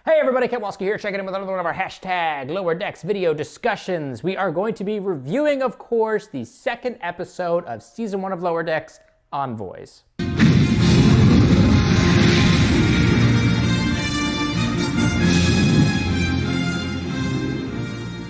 Hey everybody, Ketwolski here, checking in with another one of our hashtag Lower Decks video discussions. We are going to be reviewing, of course, the second episode of Season 1 of Lower Decks, Envoys.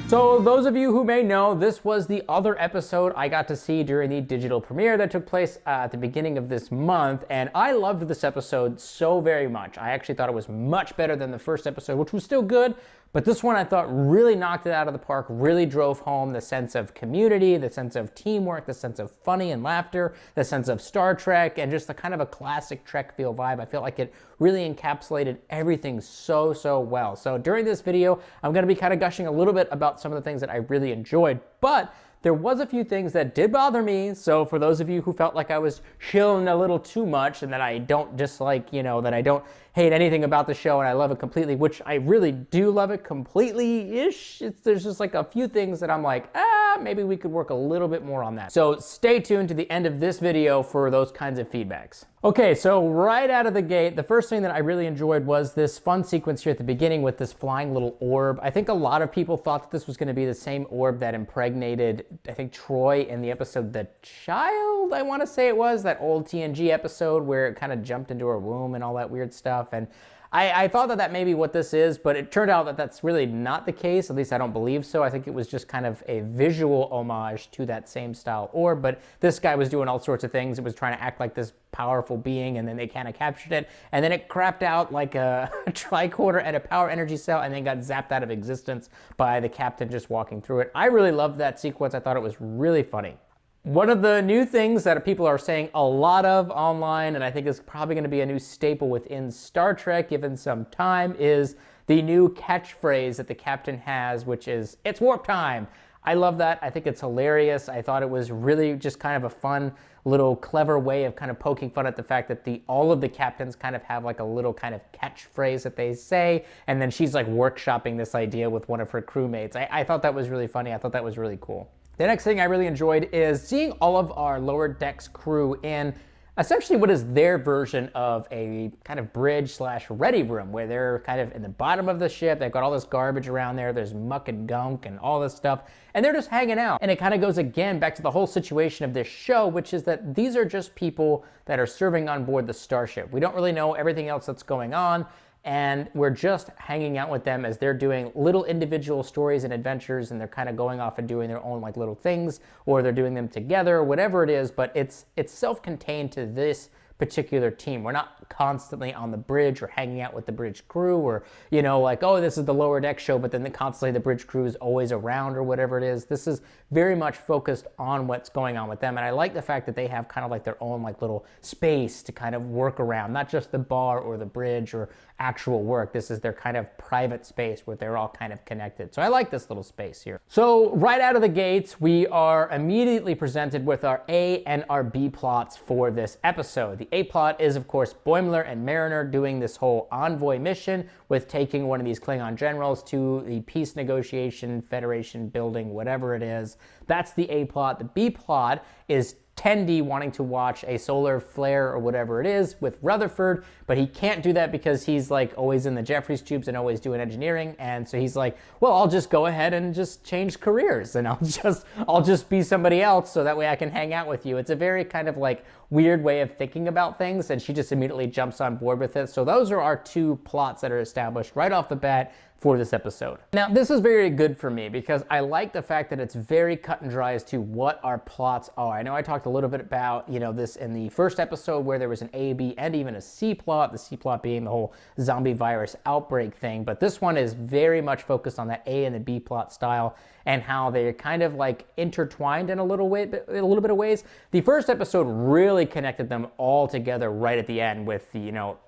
So those of you who may know, this was the other episode I got to see during the digital premiere that took place at the beginning of this month, and I loved this episode so very much. I actually thought it was much better than the first episode, which was still good, but this one I thought really knocked it out of the park, really drove home the sense of community, the sense of teamwork, the sense of funny and laughter, the sense of Star Trek, and just the kind of a classic Trek feel vibe. I felt like it really encapsulated everything so well. So during this video, I'm going to be kind of gushing a little bit about some of the things that I really enjoyed, but there was a few things that did bother me. So for those of you who felt like I was chilling a little too much and that I don't dislike, that I don't hate anything about the show and I love it completely, which I really do love it completely-ish, there's just like a few things that I'm like, maybe we could work a little bit more on that. So stay tuned to the end of this video for those kinds of feedbacks. Okay, so right out of the gate, the first thing that I really enjoyed was this fun sequence here at the beginning with this flying little orb. I think a lot of people thought that this was going to be the same orb that impregnated, I think, Troy in the episode The Child, I want to say it was, that old TNG episode where it kind of jumped into her womb and all that weird stuff. And I thought that may be what this is, but it turned out that that's really not the case. At least I don't believe so. I think it was just kind of a visual homage to that same style orb, but this guy was doing all sorts of things. It was trying to act like this powerful being, and then they kind of captured it, and then it crapped out like a tricorder and a power energy cell, and then got zapped out of existence by the captain just walking through it. I really loved that sequence. I thought it was really funny. One of the new things that people are saying a lot of online, and I think is probably going to be a new staple within Star Trek given some time, is the new catchphrase that the captain has, which is, "It's warp time." I love that. I think it's hilarious. I thought it was really just kind of a fun little clever way of kind of poking fun at the fact that all of the captains kind of have like a little kind of catchphrase that they say, and then she's like workshopping this idea with one of her crewmates. I thought that was really funny. I thought that was really cool. The next thing I really enjoyed is seeing all of our Lower Decks crew in essentially what is their version of a kind of bridge/ready room, where they're kind of in the bottom of the ship. They've got all this garbage around there. There's muck and gunk and all this stuff, and they're just hanging out. And it kind of goes again back to the whole situation of this show, which is that these are just people that are serving on board the starship. We don't really know everything else that's going on, and we're just hanging out with them as they're doing little individual stories and adventures, and they're kind of going off and doing their own like little things, or they're doing them together, whatever it is, but it's self-contained to this particular team. We're not constantly on the bridge or hanging out with the bridge crew, or like, oh, this is the Lower Deck show, but then constantly the bridge crew is always around or whatever it is. This is very much focused on what's going on with them, and I like the fact that they have kind of like their own like little space to kind of work around, not just the bar or the bridge or actual work. This is their kind of private space where they're all kind of connected. So I like this little space here. So right out of the gates, we are immediately presented with our A and our B plots for this episode. The A plot is, of course, Boimler and Mariner doing this whole envoy mission with taking one of these Klingon generals to the peace negotiation, Federation building, whatever it is. That's the A plot. The B plot is Tendi wanting to watch a solar flare or whatever it is with Rutherford, but he can't do that because he's like always in the Jeffries tubes and always doing engineering, and so he's like, well, I'll just go ahead and just change careers, and I'll just be somebody else so that way I can hang out with you. It's a very kind of like weird way of thinking about things, and she just immediately jumps on board with it. So those are our two plots that are established right off the bat for this episode. Now, this is very good for me because I like the fact that it's very cut and dry as to what our plots are. I know I talked a little bit about, this in the first episode where there was an A, B, and even a C plot, the C plot being the whole zombie virus outbreak thing, but this one is very much focused on that A and the B plot style and how they're kind of like intertwined in a little bit of ways. The first episode really connected them all together right at the end with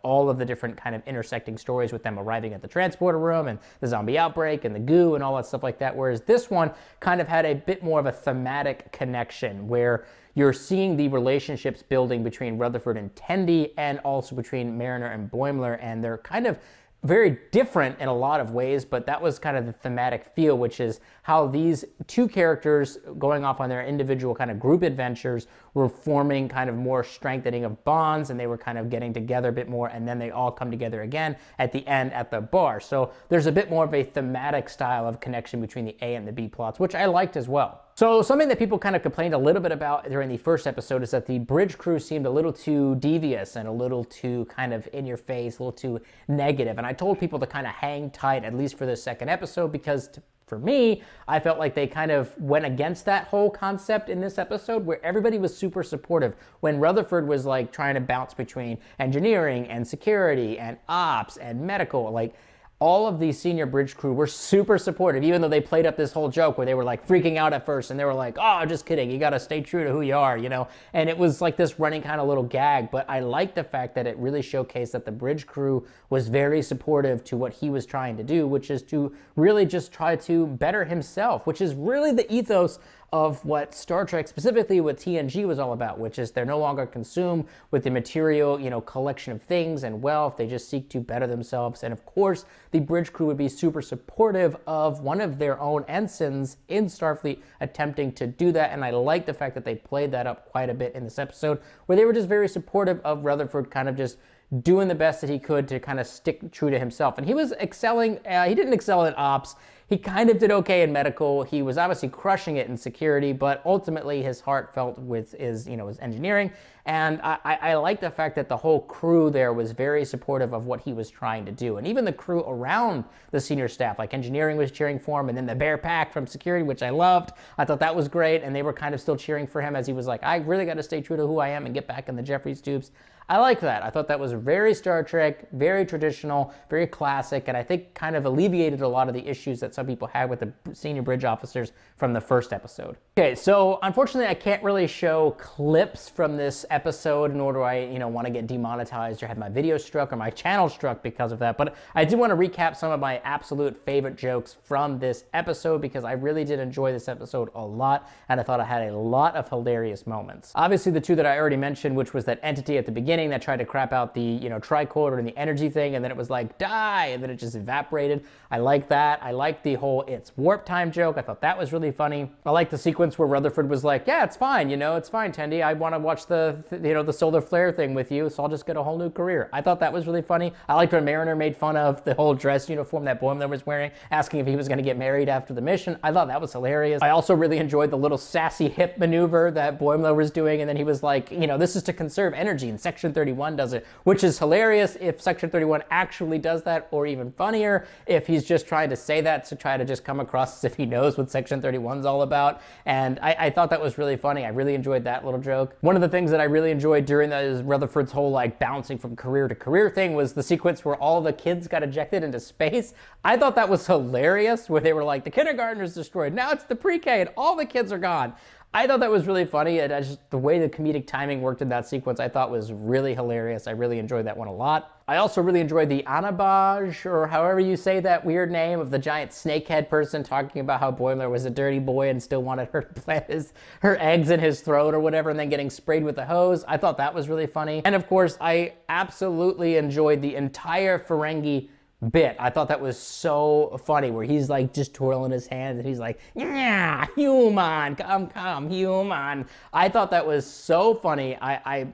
all of the different kind of intersecting stories with them arriving at the transporter room and the zombie outbreak and the goo and all that stuff like that, whereas this one kind of had a bit more of a thematic connection where you're seeing the relationships building between Rutherford and Tendi and also between Mariner and Boimler, and they're kind of very different in a lot of ways, but that was kind of the thematic feel, which is how these two characters going off on their individual kind of group adventures were forming kind of more strengthening of bonds, and they were kind of getting together a bit more, and then they all come together again at the end at the bar. So there's a bit more of a thematic style of connection between the A and the B plots, which I liked as well. So something that people kind of complained a little bit about during the first episode is that the bridge crew seemed a little too devious and a little too kind of in your face, a little too negative. And I told people to kind of hang tight, at least for the second episode, because for me, I felt like they kind of went against that whole concept in this episode where everybody was super supportive. When Rutherford was like trying to bounce between engineering and security and ops and medical, like all of the senior bridge crew were super supportive, even though they played up this whole joke where they were like freaking out at first and they were like, oh, just kidding, you gotta stay true to who you are, you know? And it was like this running kind of little gag, but I like the fact that it really showcased that the bridge crew was very supportive to what he was trying to do, which is to really just try to better himself, which is really the ethos of what Star Trek, specifically what TNG was all about, which is they're no longer consumed with the material, you know, collection of things and wealth. They just seek to better themselves. And of course, the bridge crew would be super supportive of one of their own ensigns in Starfleet attempting to do that. And I like the fact that they played that up quite a bit in this episode, where they were just very supportive of Rutherford kind of just doing the best that he could to kind of stick true to himself. And he was excelling. He didn't excel in ops. He kind of did okay in medical. He was obviously crushing it in security, but ultimately his heart felt with his engineering. And I like the fact that the whole crew there was very supportive of what he was trying to do. And even the crew around the senior staff, like engineering was cheering for him, and then the Bear Pack from security, which I loved. I thought that was great. And they were kind of still cheering for him as he was like, I really got to stay true to who I am and get back in the Jeffries tubes. I like that. I thought that was very Star Trek, very traditional, very classic, and I think kind of alleviated a lot of the issues that some people had with the senior bridge officers from the first episode. Okay, so unfortunately I can't really show clips from this episode, nor do I, want to get demonetized or have my video struck or my channel struck because of that, but I do want to recap some of my absolute favorite jokes from this episode because I really did enjoy this episode a lot, and I thought I had a lot of hilarious moments. Obviously the two that I already mentioned, which was that entity at the beginning that tried to crap out the tricorder and the energy thing, and then it was like die, and then it just evaporated. I like that. I like the whole it's warp time joke. I thought that was really funny. I like the sequence where Rutherford was like, yeah, it's fine, it's fine, Tendi. I want to watch the solar flare thing with you, so I'll just get a whole new career. I thought that was really funny. I liked when Mariner made fun of the whole dress uniform that Boimler was wearing, asking if he was going to get married after the mission. I thought that was hilarious. I also really enjoyed the little sassy hip maneuver that Boimler was doing, and then he was like, this is to conserve energy, and Section 31 does it, which is hilarious if Section 31 actually does that, or even funnier if he's just trying to say that to try to just come across as if he knows what Section 31 is all about. And I thought that was really funny. I really enjoyed that little joke. One of the things that I really enjoyed during that is Rutherford's whole like bouncing from career to career thing was the sequence where all the kids got ejected into space. I thought that was hilarious, where they were like, the kindergartner's destroyed, now it's the pre-K and all the kids are gone. I thought that was really funny, and just the way the comedic timing worked in that sequence I thought was really hilarious. I really enjoyed that one a lot. I also really enjoyed the Anabaj, or however you say that weird name, of the giant snakehead person talking about how Boimler was a dirty boy and still wanted her to plant her eggs in his throat or whatever, and then getting sprayed with a hose. I thought that was really funny. And of course, I absolutely enjoyed the entire Ferengi bit. I thought that was so funny, where he's like just twirling his hands and he's like, yeah, human, come, human. I thought that was so funny. I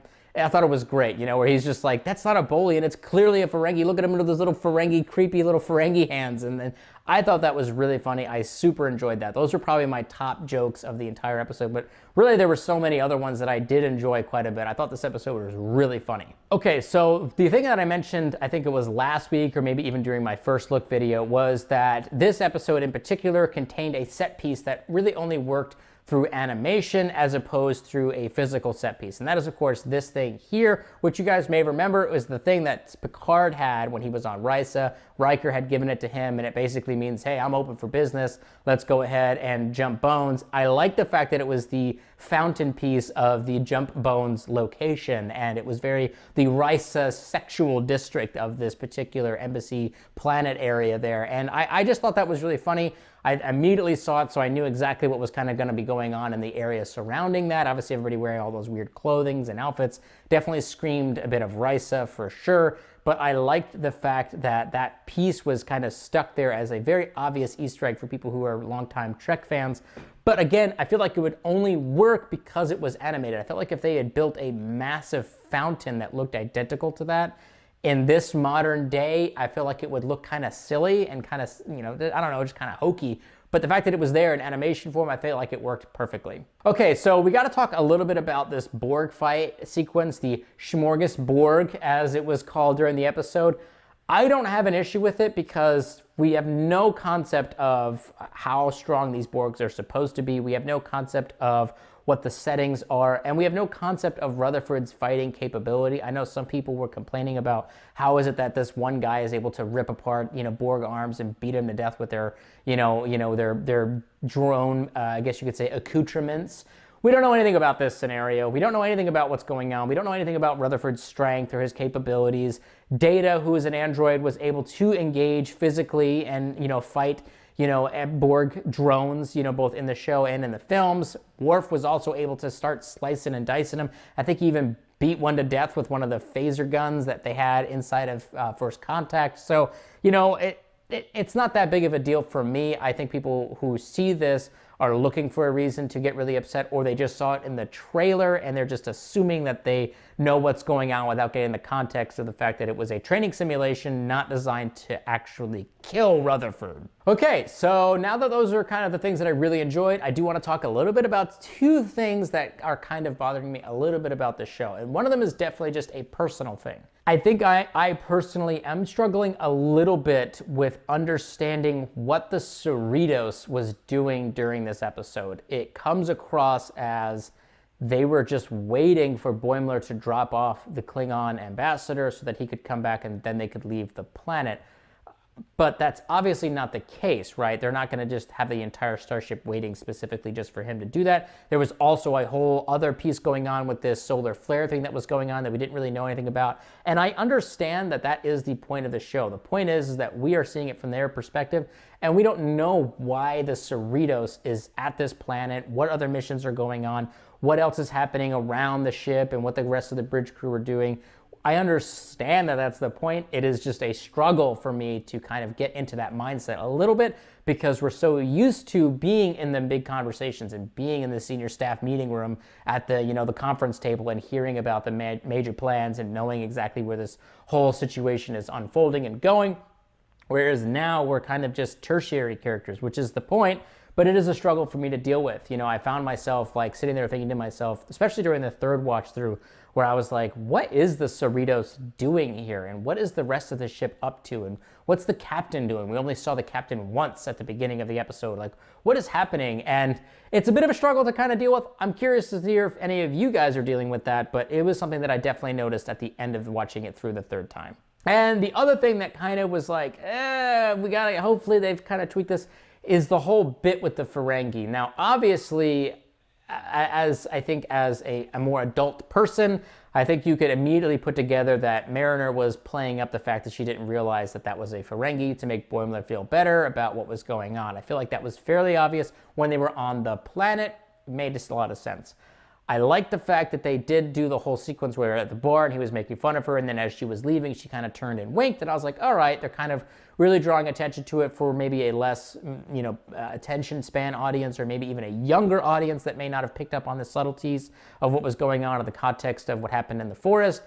thought it was great, where he's just like, that's not a Bolian, it's clearly a Ferengi. Look at him with those little Ferengi, creepy little Ferengi hands. And then I thought that was really funny. I super enjoyed that. Those were probably my top jokes of the entire episode, but really there were so many other ones that I did enjoy quite a bit. I thought this episode was really funny. Okay, so the thing that I mentioned, I think it was last week or maybe even during my first look video, was that this episode in particular contained a set piece that really only worked through animation as opposed through a physical set piece. And that is, of course, this thing here, which you guys may remember. It was the thing that Picard had when he was on Risa. Riker had given it to him, and it basically means, hey, I'm open for business. Let's go ahead and jump bones. I like the fact that it was the fountain piece of the jump bones location, and it was very the Risa sexual district of this particular embassy planet area there. And I just thought that was really funny. I immediately saw it, so I knew exactly what was kind of going to be going on in the area surrounding that. Obviously, everybody wearing all those weird clothings and outfits definitely screamed a bit of Risa for sure. But I liked the fact that that piece was kind of stuck there as a very obvious Easter egg for people who are longtime Trek fans. But again, I feel like it would only work because it was animated. I felt like if they had built a massive fountain that looked identical to that in this modern day, I feel like it would look kind of silly and kind of, I don't know, just kind of hokey. But the fact that it was there in animation form, I feel like it worked perfectly. Okay, so we got to talk a little bit about this Borg fight sequence, the Smorgasborg, as it was called during the episode. I don't have an issue with it because we have no concept of how strong these Borgs are supposed to be. We have no concept of what the settings are, and we have no concept of Rutherford's fighting capability. I know some people were complaining about how is it that this one guy is able to rip apart, Borg arms and beat him to death with their, their drone, I guess you could say, accoutrements. We don't know anything about this scenario. We don't know anything about what's going on. We don't know anything about Rutherford's strength or his capabilities. Data, who is an android, was able to engage physically and, fight, Borg drones, both in the show and in the films. Worf was also able to start slicing and dicing them. I think he even beat one to death with one of the phaser guns that they had inside of First Contact. So, it's not that big of a deal for me. I think people who see this are looking for a reason to get really upset, or they just saw it in the trailer and they're just assuming that they know what's going on without getting the context of the fact that it was a training simulation not designed to actually kill Rutherford. Okay, so now that those are kind of the things that I really enjoyed, I do want to talk a little bit about two things that are kind of bothering me a little bit about the show. And one of them is definitely just a personal thing. I think I personally am struggling a little bit with understanding what the Cerritos was doing during this episode. It comes across as they were just waiting for Boimler to drop off the Klingon ambassador so that he could come back and then they could leave the planet. But that's obviously not the case, right? They're not going to just have the entire starship waiting specifically just for him to do that. There was also a whole other piece going on with this solar flare thing that was going on that we didn't really know anything about. And I understand that that is the point of the show. The point is that we are seeing it from their perspective, and we don't know why the Cerritos is at this planet, what other missions are going on, what else is happening around the ship, and what the rest of the bridge crew are doing. I understand that that's the point. It is just a struggle for me to kind of get into that mindset a little bit because we're so used to being in the big conversations and being in the senior staff meeting room at the, the conference table and hearing about the major plans and knowing exactly where this whole situation is unfolding and going. Whereas now we're kind of just tertiary characters, which is the point, but it is a struggle for me to deal with. I found myself like sitting there thinking to myself, especially during the third watch through, where I was like, what is the Cerritos doing here? And what is the rest of the ship up to? And what's the captain doing? We only saw the captain once at the beginning of the episode. Like, what is happening? And it's a bit of a struggle to kind of deal with. I'm curious to hear if any of you guys are dealing with that, but it was something that I definitely noticed at the end of watching it through the third time. And the other thing that kind of was like, hopefully they've kind of tweaked this, is the whole bit with the Ferengi. Now, obviously, as a more adult person, I think you could immediately put together that Mariner was playing up the fact that she didn't realize that that was a Ferengi to make Boimler feel better about what was going on. I feel like that was fairly obvious when they were on the planet. It made just a lot of sense. I like the fact that they did do the whole sequence where at the bar and he was making fun of her, and then as she was leaving, she kind of turned and winked, and I was like, all right, they're kind of really drawing attention to it for maybe a less, attention span audience, or maybe even a younger audience that may not have picked up on the subtleties of what was going on in the context of what happened in the forest.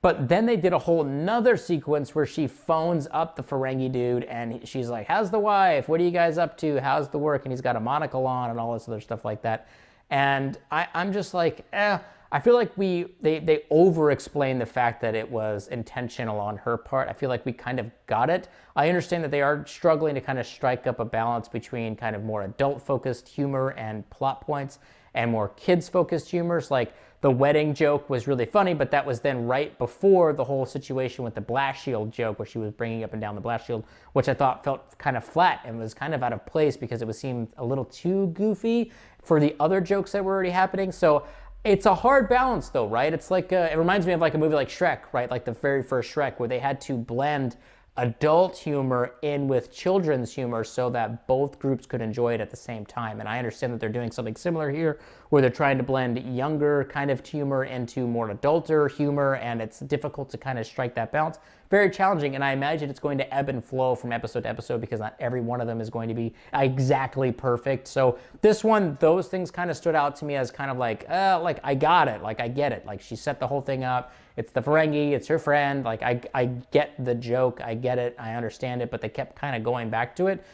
But then they did a whole nother sequence where she phones up the Ferengi dude and she's like, how's the wife? What are you guys up to? How's the work? And he's got a monocle on and all this other stuff like that. And I'm just like, I feel like they over-explain the fact that it was intentional on her part. I feel like we kind of got it. I understand that they are struggling to kind of strike up a balance between kind of more adult-focused humor and plot points and more kids-focused humors. Like the wedding joke was really funny, but that was then right before the whole situation with the blast shield joke where she was bringing up and down the blast shield, which I thought felt kind of flat and was kind of out of place because it seemed a little too goofy for the other jokes that were already happening. So it's a hard balance though, right? It's like, it reminds me of like a movie like Shrek, right? Like the very first Shrek, where they had to blend adult humor in with children's humor so that both groups could enjoy it at the same time. And I understand that they're doing something similar here where they're trying to blend younger kind of humor into more adulter humor, and it's difficult to kind of strike that balance. Very challenging, and I imagine it's going to ebb and flow from episode to episode because not every one of them is going to be exactly perfect. So this one, those things kind of stood out to me as kind of like I got it, like I get it. Like she set the whole thing up. It's the Ferengi, it's her friend. Like I get the joke, I get it, I understand it, but they kept kind of going back to it.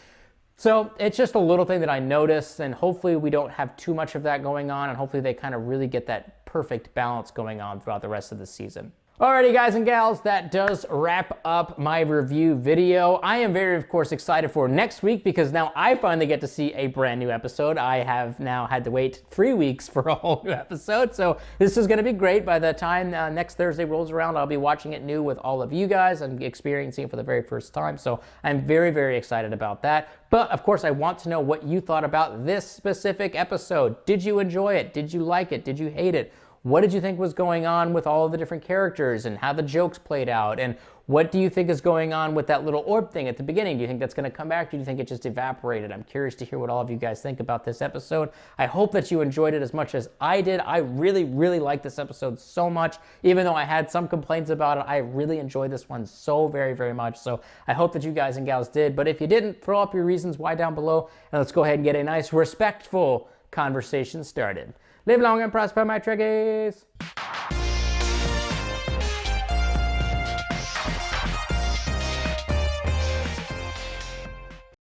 So it's just a little thing that I noticed, and hopefully we don't have too much of that going on, and hopefully they kind of really get that perfect balance going on throughout the rest of the season. Alrighty guys and gals, that does wrap up my review video. I am very, of course, excited for next week because now I finally get to see a brand new episode. I have now had to wait 3 weeks for a whole new episode, so this is going to be great. By the time next Thursday rolls around, I'll be watching it new with all of you guys and experiencing it for the very first time, so I'm very, very excited about that. But, of course, I want to know what you thought about this specific episode. Did you enjoy it? Did you like it? Did you hate it? What did you think was going on with all of the different characters and how the jokes played out? And what do you think is going on with that little orb thing at the beginning? Do you think that's going to come back? Do you think it just evaporated? I'm curious to hear what all of you guys think about this episode. I hope that you enjoyed it as much as I did. I really, really liked this episode so much. Even though I had some complaints about it, I really enjoyed this one so very, very much. So I hope that you guys and gals did. But if you didn't, throw up your reasons why down below. And let's go ahead and get a nice, respectful conversation started. Live long and prosper, my Trekkies!